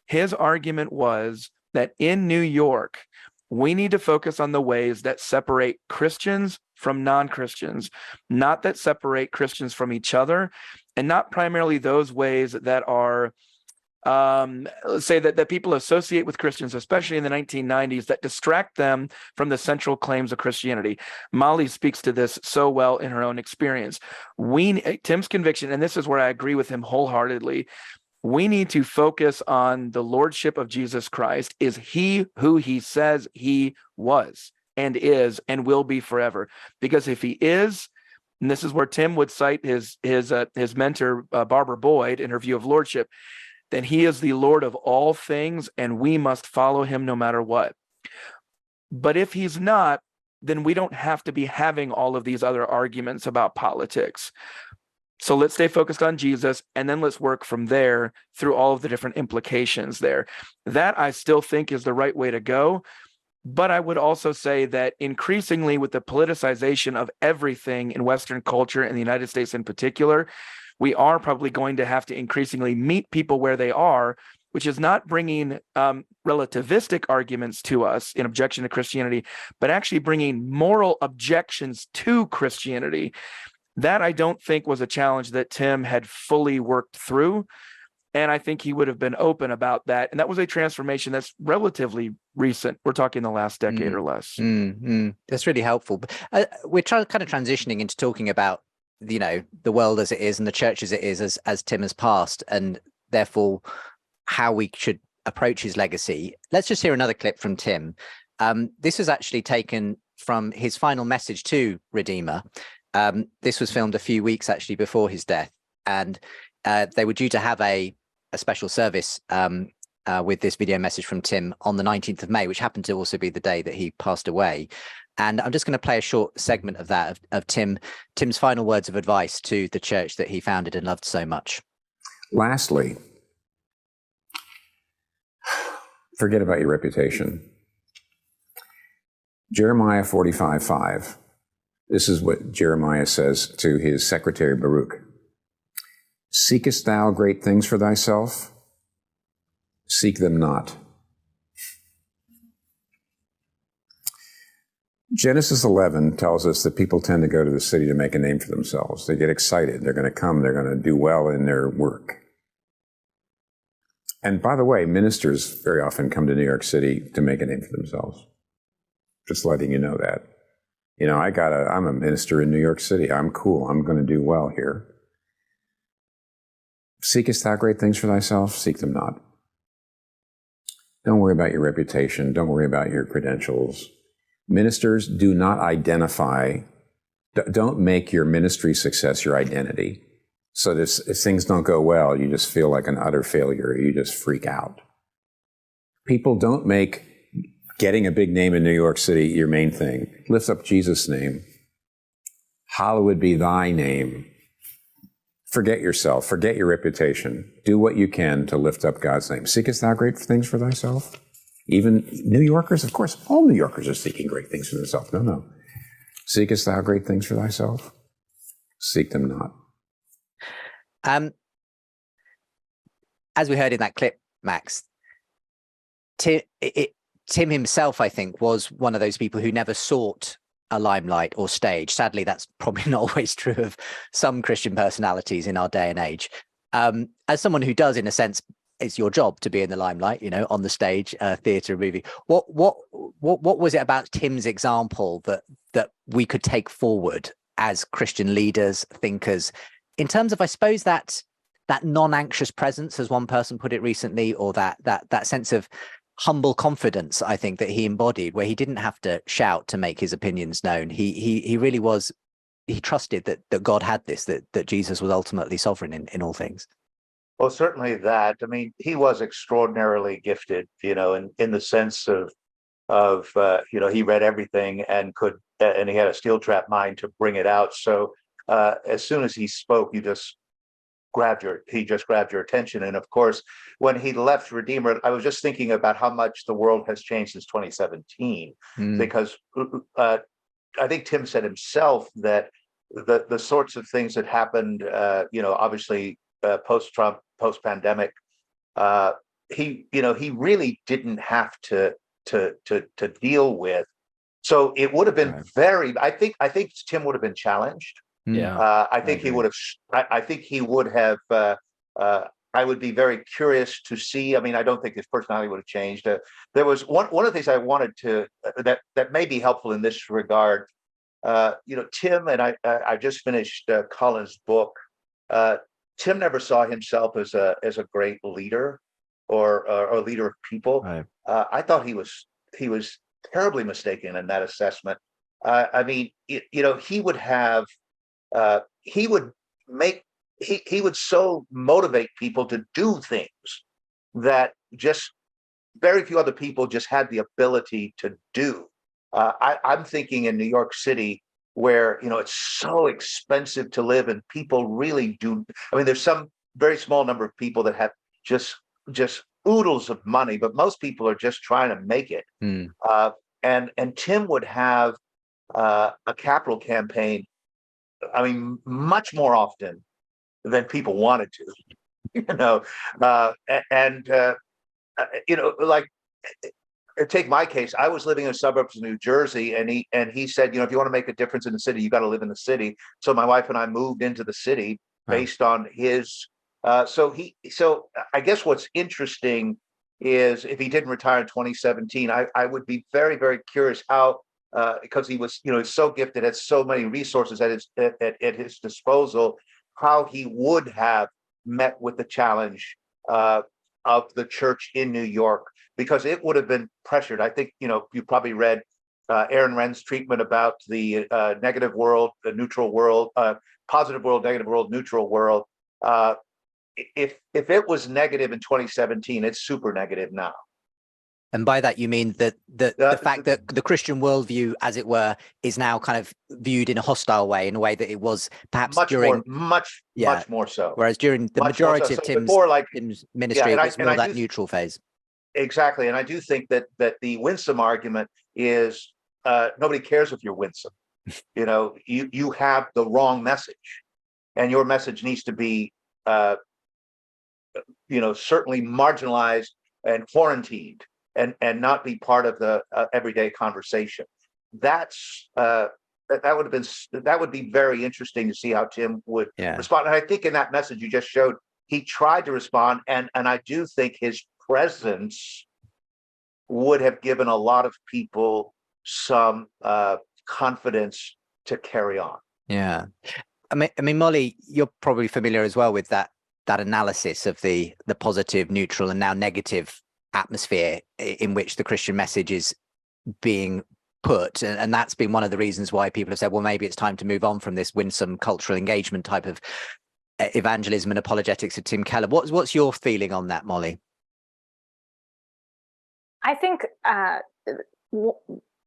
J: his argument was that in New York, we need to focus on the ways that separate Christians from non-Christians, not that separate Christians from each other, and not primarily those ways that are let's say that people associate with Christians, especially in the 1990s, that distract them from the central claims of Christianity. Molly speaks to this so well in her own experience. Tim's conviction, and this is where I agree with him wholeheartedly, we need to focus on the lordship of Jesus Christ. Is he who he says he was and is and will be forever? Because if he is, and this is where Tim would cite his mentor, Barbara Boyd, in her view of lordship, then he is the Lord of all things, and we must follow him no matter what. But if he's not, then we don't have to be having all of these other arguments about politics. So let's stay focused on Jesus, and then let's work from there through all of the different implications there. That I still think is the right way to go. But I would also say that increasingly with the politicization of everything in Western culture, in the United States in particular, we are probably going to have to increasingly meet people where they are, which is not bringing relativistic arguments to us in objection to Christianity, but actually bringing moral objections to Christianity. That I don't think was a challenge that Tim had fully worked through. And I think he would have been open about that. And that was a transformation that's relatively recent. We're talking the last decade or less.
I: That's really helpful. We're kind of transitioning into talking about the world as it is and the church as it is as Tim has passed, and therefore how we should approach his legacy. Let's just hear another clip from Tim. This was actually taken from his final message to Redeemer. This was filmed a few weeks actually before his death, and they were due to have a special service with this video message from Tim on the 19th of May, which happened to also be the day that he passed away. And I'm just going to play a short segment of that, of Tim's final words of advice to the church that he founded and loved so much.
L: Lastly, forget about your reputation. Jeremiah 45:5. This is what Jeremiah says to his secretary Baruch. Seekest thou great things for thyself? Seek them not. Genesis 11 tells us that people tend to go to the city to make a name for themselves. They get excited. They're going to come. They're going to do well in their work. And by the way, ministers very often come to New York City to make a name for themselves. Just letting you know that. I'm a minister in New York City. I'm cool. I'm going to do well here.
M: Seekest thou great things for thyself? Seek them not. Don't worry about your reputation. Don't worry about your credentials. Ministers, do not identify, don't make your ministry success your identity. So that if things don't go well, you just feel like an utter failure. You just freak out. People, don't make getting a big name in New York City your main thing. Lift up Jesus' name. Hallowed be thy name. Forget yourself. Forget your reputation. Do what you can to lift up God's name. Seekest thou great things for thyself? Even New Yorkers, of course, all New Yorkers are seeking great things for themselves. No. Seekest thou great things for thyself? Seek them not.
I: As we heard in that clip, Max, Tim himself, I think, was one of those people who never sought a limelight or stage. Sadly, that's probably not always true of some Christian personalities in our day and age. As someone who does, in a sense, it's your job to be in the limelight, on the stage, theatre, movie. What was it about Tim's example that we could take forward as Christian leaders, thinkers, in terms of, I suppose, that non-anxious presence, as one person put it recently, or that sense of humble confidence, I think, that he embodied, where he didn't have to shout to make his opinions known. He really was, he trusted that God had this, that Jesus was ultimately sovereign in all things.
B: Well, certainly that. I mean, he was extraordinarily gifted, in the sense of he read everything and he had a steel trap mind to bring it out. So as soon as he spoke, he just grabbed your attention. And of course, when he left Redeemer, I was just thinking about how much the world has changed since 2017, because I think Tim said himself that the sorts of things that happened, obviously post-Trump, post-pandemic, he really didn't have to deal with. So it would have been I think Tim would have been challenged.
J: Yeah,
B: I think he would have. I would be very curious to see. I mean, I don't think his personality would have changed. There was one of the things I wanted to that may be helpful in this regard. Tim and I just finished Collin's book. Tim never saw himself as a great leader or a leader of people.
J: Right.
B: I thought he was terribly mistaken in that assessment. I mean, he would have. He would so motivate people to do things that just very few other people just had the ability to do. I'm thinking in New York City, where it's so expensive to live, and people really do. I mean, there's some very small number of people that have just oodles of money, but most people are just trying to make it. And Tim would have a capital campaign. I mean, much more often than people wanted to, like, take my case. I was living in the suburbs of New Jersey, and he said, if you want to make a difference in the city, you got to live in the city. So my wife and I moved into the city based on his. So I guess what's interesting is, if he didn't retire in 2017, I would be very, very curious how. Because he was, he's so gifted, had so many resources at his disposal, how he would have met with the challenge of the church in New York, because it would have been pressured. I think, you probably read Aaron Wren's treatment about the negative world, the neutral world, positive world, negative world, neutral world. If it was negative in 2017, it's super negative now.
I: And by that, you mean that the fact that the Christian worldview, as it were, is now kind of viewed in a hostile way, in a way that it was perhaps
B: much more so.
I: Whereas during the majority of Tim's ministry, it was more that neutral phase.
B: Exactly. And I do think that the winsome argument is nobody cares if you're winsome. You have the wrong message, and your message needs to be, certainly marginalized and quarantined. And not be part of the everyday conversation. That would be very interesting to see how Tim would respond. And I think in that message you just showed, he tried to respond, and I do think his presence would have given a lot of people some confidence to carry on.
I: Yeah, I mean, Molly, you're probably familiar as well with that that analysis of the positive, neutral, and now negative atmosphere in which the Christian message is being put, and that's been one of the reasons why people have said, well, maybe it's time to move on from this winsome cultural engagement type of evangelism and apologetics of Tim Keller. What's your feeling on that, Molly?
K: I think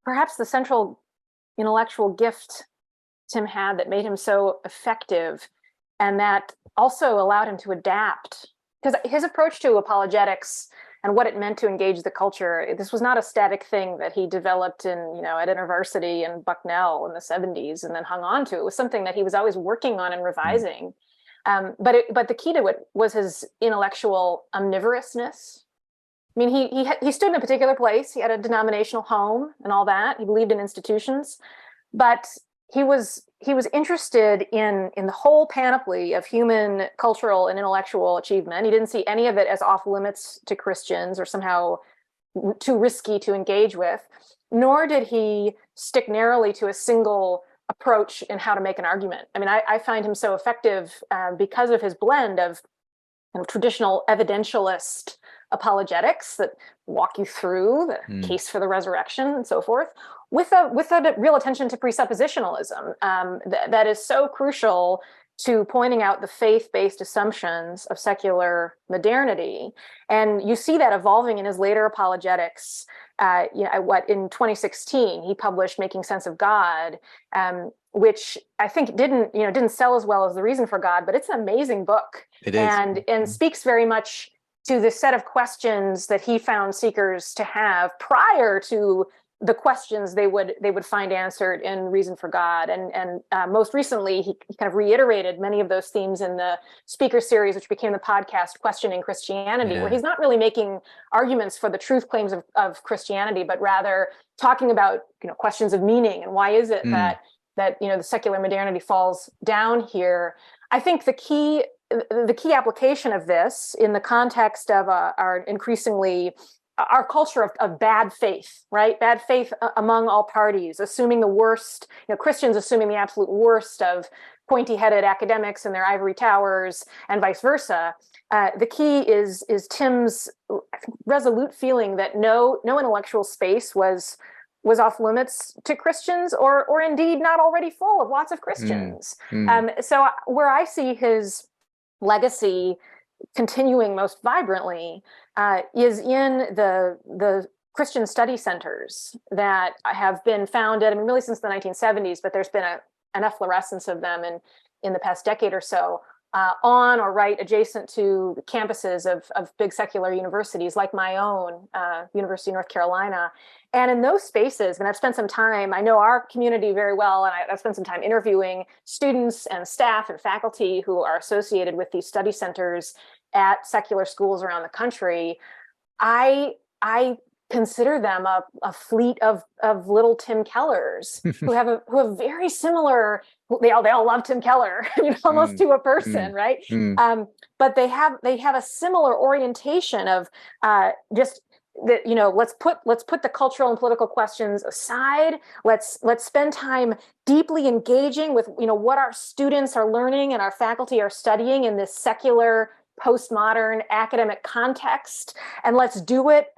K: perhaps the central intellectual gift Tim had that made him so effective, and that also allowed him to adapt, because his approach to apologetics and what it meant to engage the culture, this was not a static thing that he developed at InterVarsity and Bucknell in the 70s and then hung on to. It was something that he was always working on and revising. But the key to it was his intellectual omnivorousness. I mean, he stood in a particular place. He had a denominational home and all that. He believed in institutions, but he was interested in the whole panoply of human, cultural, and intellectual achievement. He didn't see any of it as off limits to Christians or somehow too risky to engage with, nor did he stick narrowly to a single approach in how to make an argument. I mean, I find him so effective because of his blend of traditional evidentialist apologetics that walk you through the case for the resurrection and so forth, with a real attention to presuppositionalism that is so crucial to pointing out the faith-based assumptions of secular modernity. And you see that evolving in his later apologetics. In 2016 he published Making Sense of God, which I think didn't sell as well as The Reason for God, but it's an amazing book.
I: It is.
K: And speaks very much to the set of questions that he found seekers to have prior to the questions they would find answered in Reason for God. And most recently, he kind of reiterated many of those themes in the speaker series, which became the podcast Questioning Christianity, where he's not really making arguments for the truth claims of Christianity, but rather talking about questions of meaning and why is it that the secular modernity falls down here. I think the key application of this in the context of our culture of bad faith, right? Bad faith among all parties, assuming the worst, Christians assuming the absolute worst of pointy-headed academics in their ivory towers and vice versa. The key is Tim's resolute feeling that no intellectual space was off limits to Christians, or indeed not already full of lots of Christians. So where I see his legacy continuing most vibrantly is in the Christian study centers that have been founded, really since the 1970s, but there's been an efflorescence of them in the past decade or so, on or right adjacent to the campuses of big secular universities like my own, University of North Carolina. And in those spaces, and I've spent some time, I know our community very well, and I've spent some time interviewing students and staff and faculty who are associated with these study centers at secular schools around the country. I consider them a fleet of little Tim Kellers who have very similar. They all love Tim Keller, almost to a person, right? But they have a similar orientation of just that. Let's put the cultural and political questions aside. Let's spend time deeply engaging with what our students are learning and our faculty are studying in this secular, postmodern academic context, and let's do it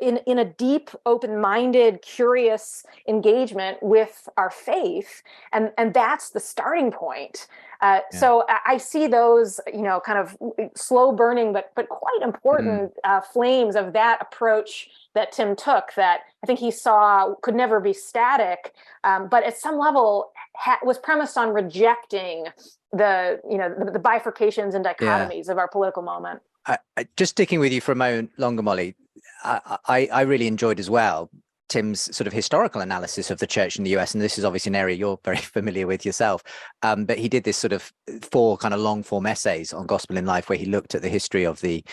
K: in a deep, open-minded, curious engagement with our faith, and that's the starting point. So I see those, kind of slow burning, but quite important flames of that approach that Tim took, that I think he saw could never be static, but at some level was premised on rejecting the bifurcations and dichotomies of our political moment.
I: Just sticking with you for a moment longer, Molly, I really enjoyed as well Tim's sort of historical analysis of the church in the US, and this is obviously an area you're very familiar with yourself. But he did this sort of 4 kind of long form essays on gospel in life, where he looked at the history of the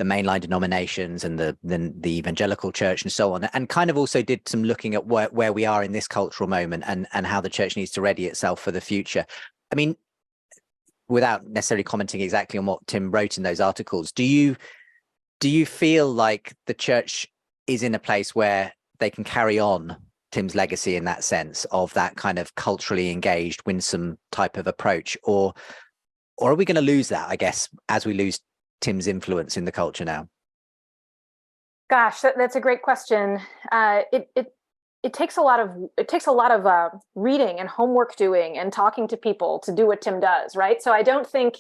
I: mainline denominations and the evangelical church and so on, and kind of also did some looking at where we are in this cultural moment and how the church needs to ready itself for the future. I mean, without necessarily commenting exactly on what Tim wrote in those articles, do you feel like the church is in a place where they can carry on Tim's legacy in that sense of that kind of culturally engaged, winsome type of approach, or or are we going to lose that, I guess, as we lose Tim's influence in the culture now?
K: Gosh, that's a great question. It takes a lot of reading and homework doing and talking to people to do what Tim does, right? So I don't think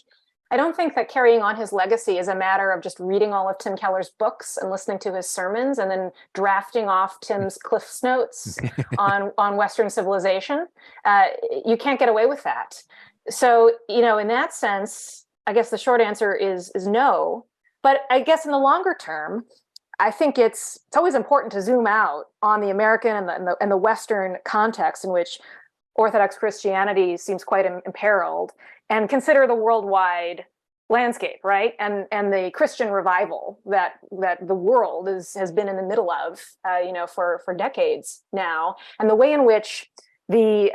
K: that carrying on his legacy is a matter of just reading all of Tim Keller's books and listening to his sermons and then drafting off Tim's Cliff's Notes on Western civilization. You can't get away with that. So, in that sense, I guess the short answer is no. But I guess in the longer term, I think it's always important to zoom out on the American and the Western context in which Orthodox Christianity seems quite imperiled, and consider the worldwide landscape, right? And the Christian revival that the world has been in the middle of, for decades now, and the way in which the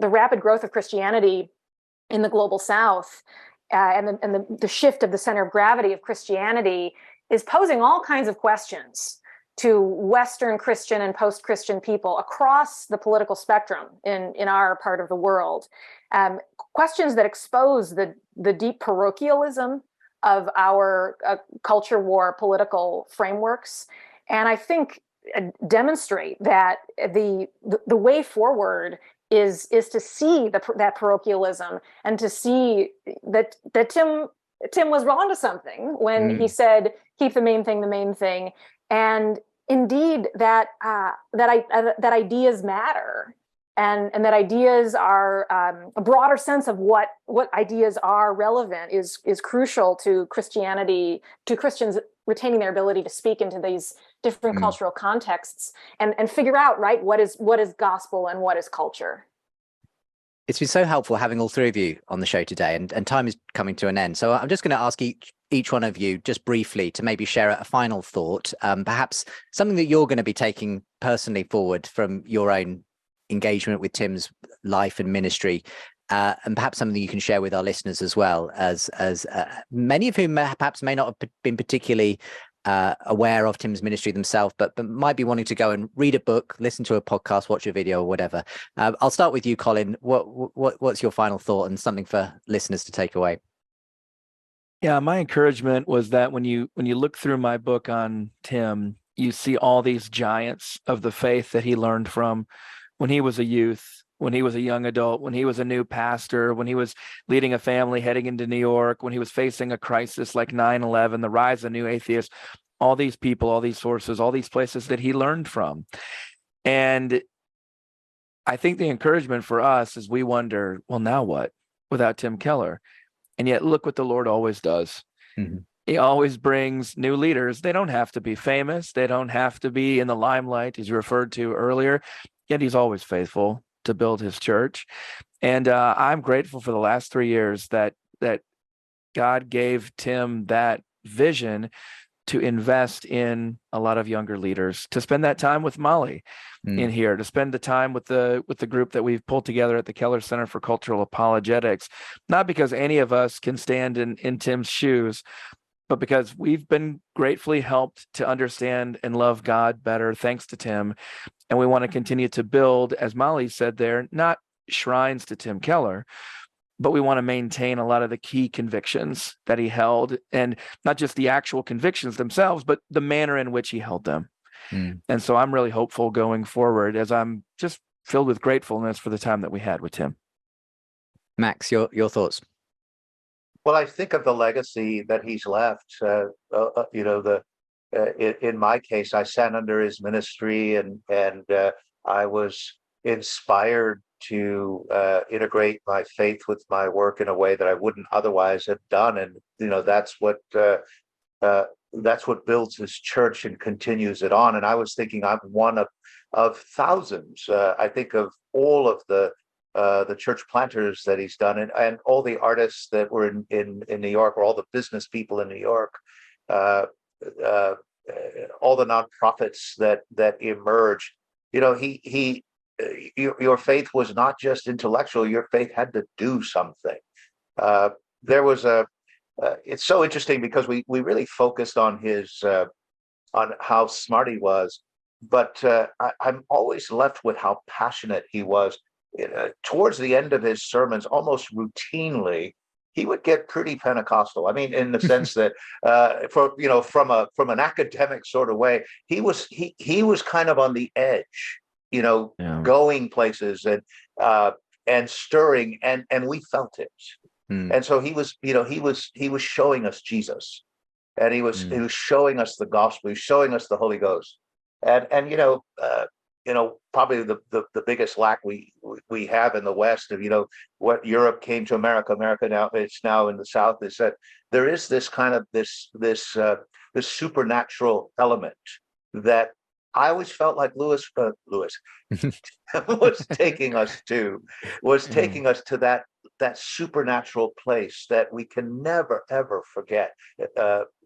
K: rapid growth of Christianity in the global South and the shift of the center of gravity of Christianity is posing all kinds of questions to Western Christian and post-Christian people across the political spectrum in our part of the world. Questions that expose the deep parochialism of our culture war political frameworks, and I think demonstrate that the way forward is to see that parochialism and to see that Tim was wrong to something when he said, keep the main thing. And indeed that ideas matter, and that ideas are a broader sense of what ideas are relevant is crucial to Christianity, to Christians retaining their ability to speak into these different cultural contexts and figure out, right, what is gospel and what is culture.
I: It's been so helpful having all three of you on the show today, and time is coming to an end. So I'm just going to ask each one of you just briefly to maybe share a final thought, perhaps something that you're going to be taking personally forward from your own engagement with Tim's life and ministry, and perhaps something that you can share with our listeners as well, as many of whom perhaps may not have been particularly aware of Tim's ministry themselves, but might be wanting to go and read a book, listen to a podcast, watch a video, or whatever. I'll start with you, Collin. What's your final thought and something for listeners to take away?
J: Yeah, my encouragement was that when you look through my book on Tim, you see all these giants of the faith that he learned from when he was a youth, when he was a young adult, when he was a new pastor, when he was leading a family heading into New York, when he was facing a crisis like 9/11, the rise of new atheists, all these people, all these sources, all these places that he learned from. And I think the encouragement for us is we wonder, well, now what without Tim Keller? And yet look what the Lord always does. Mm-hmm. He always brings new leaders. They don't have to be famous. They don't have to be in the limelight, as you referred to earlier, yet he's always faithful to build his church. And I'm grateful for the last 3 years that God gave Tim that vision to invest in a lot of younger leaders, to spend that time with Molly in here, to spend the time with the group that we've pulled together at the Keller Center for Cultural Apologetics, not because any of us can stand in Tim's shoes, but because we've been gratefully helped to understand and love God better thanks to Tim. And we want to continue to build, as Molly said there, not shrines to Tim Keller, but we want to maintain a lot of the key convictions that he held, and not just the actual convictions themselves, but the manner in which he held them. And so I'm really hopeful going forward, as I'm just filled with gratefulness for the time that we had with Tim.
I: Max, your thoughts?
B: Well, I think of the legacy that he's left. In my case, I sat under his ministry, and I was inspired to integrate my faith with my work in a way that I wouldn't otherwise have done. And that's what builds his church and continues it on. And I was thinking I'm one of thousands. I think of all of the church planters that he's done, and all the artists that were in New York, or all the business people in New York, all the nonprofits that emerged. Your faith was not just intellectual. Your faith had to do something. There was it's so interesting because we really focused on his on how smart he was, but I'm always left with how passionate he was. Towards the end of his sermons, almost routinely, he would get pretty Pentecostal. I mean, in the sense that, from an academic sort of way, he was kind of on the edge, going places and stirring, and we felt it. And so he was showing us Jesus, and he was showing us the gospel, he was showing us the Holy Ghost, and probably the biggest lack we have in the West of what Europe came to America now, it's now in the South, is that there is this kind of this supernatural element that I always felt like Lewis was taking us to that supernatural place that we can never ever forget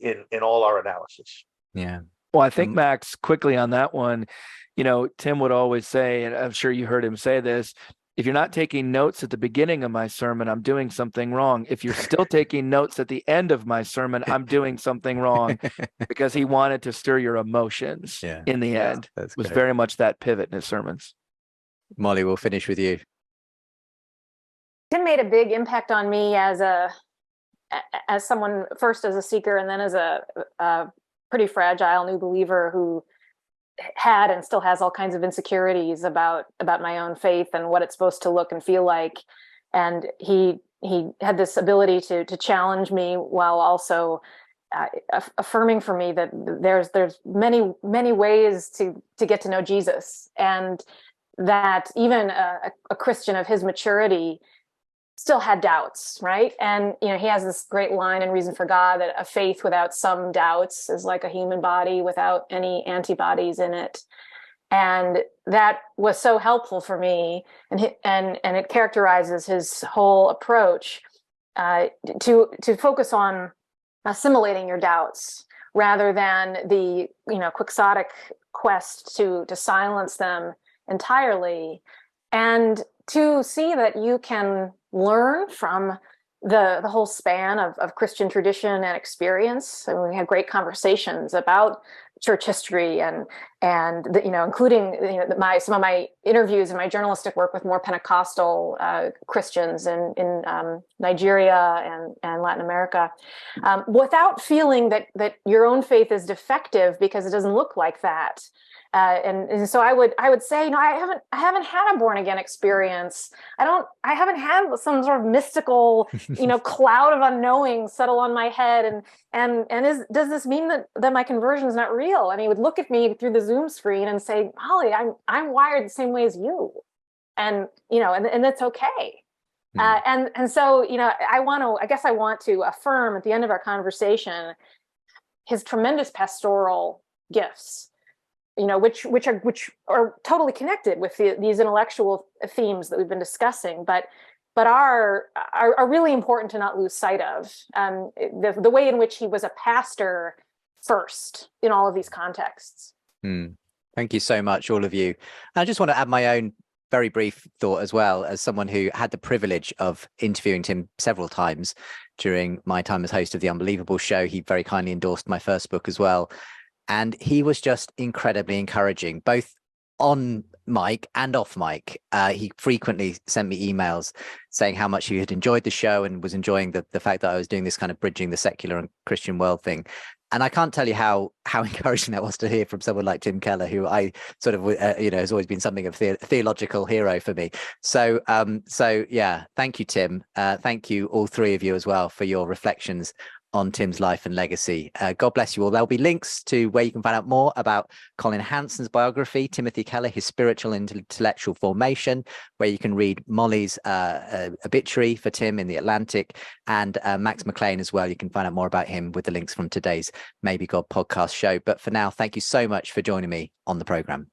B: in all our analysis.
I: Yeah.
J: Well, I think, Max, quickly on that one, Tim would always say, and I'm sure you heard him say this, if you're not taking notes at the beginning of my sermon, I'm doing something wrong. If you're still taking notes at the end of my sermon, I'm doing something wrong, because he wanted to stir your emotions in the end. It was very much that pivot in his sermons.
I: Molly, we'll finish with you.
K: Tim made a big impact on me as someone, first as a seeker and then as a pretty fragile new believer who had and still has all kinds of insecurities about my own faith and what it's supposed to look and feel like. And he had this ability to challenge me while also affirming for me that there's many ways to get to know Jesus, and that even a Christian of his maturity still had doubts, right? And he has this great line in Reason for God that a faith without some doubts is like a human body without any antibodies in it. And that was so helpful for me, and it characterizes his whole approach to focus on assimilating your doubts rather than the quixotic quest to silence them entirely, and to see that you can learn from the whole span of Christian tradition and experience. And we had great conversations about church history and including some of my interviews and my journalistic work with more Pentecostal Christians in Nigeria and Latin America, without feeling that your own faith is defective because it doesn't look like that. And so I would say, I haven't had a born again experience. I haven't had some sort of mystical, cloud of unknowing settle on my head. Does this mean that my conversion is not real? And he would look at me through the Zoom screen and say, Holly, I'm wired the same way as you. And that's okay. And so, I want to affirm at the end of our conversation his tremendous pastoral gifts, which are totally connected with these intellectual themes that we've been discussing, but are really important to not lose sight of. The way in which he was a pastor first in all of these contexts.
I: Thank you so much, all of you. I just want to add my own very brief thought as well, as someone who had the privilege of interviewing Tim several times during my time as host of The Unbelievable Show. He very kindly endorsed my first book as well. And he was just incredibly encouraging, both on mic and off mic. He frequently sent me emails saying how much he had enjoyed the show and was enjoying the fact that I was doing this kind of bridging the secular and Christian world thing. And I can't tell you how encouraging that was to hear from someone like Tim Keller, who I sort of, has always been something of a theological hero for me. So yeah, thank you, Tim. Thank you, all three of you as well, for your reflections on Tim's life and legacy. God bless you all. There'll be links to where you can find out more about Collin Hansen's biography, Timothy Keller, his spiritual and intellectual formation, where you can read Molly's obituary for Tim in The Atlantic, and Max McLean as well. You can find out more about him with the links from today's Maybe God podcast show. But for now, thank you so much for joining me on the programme.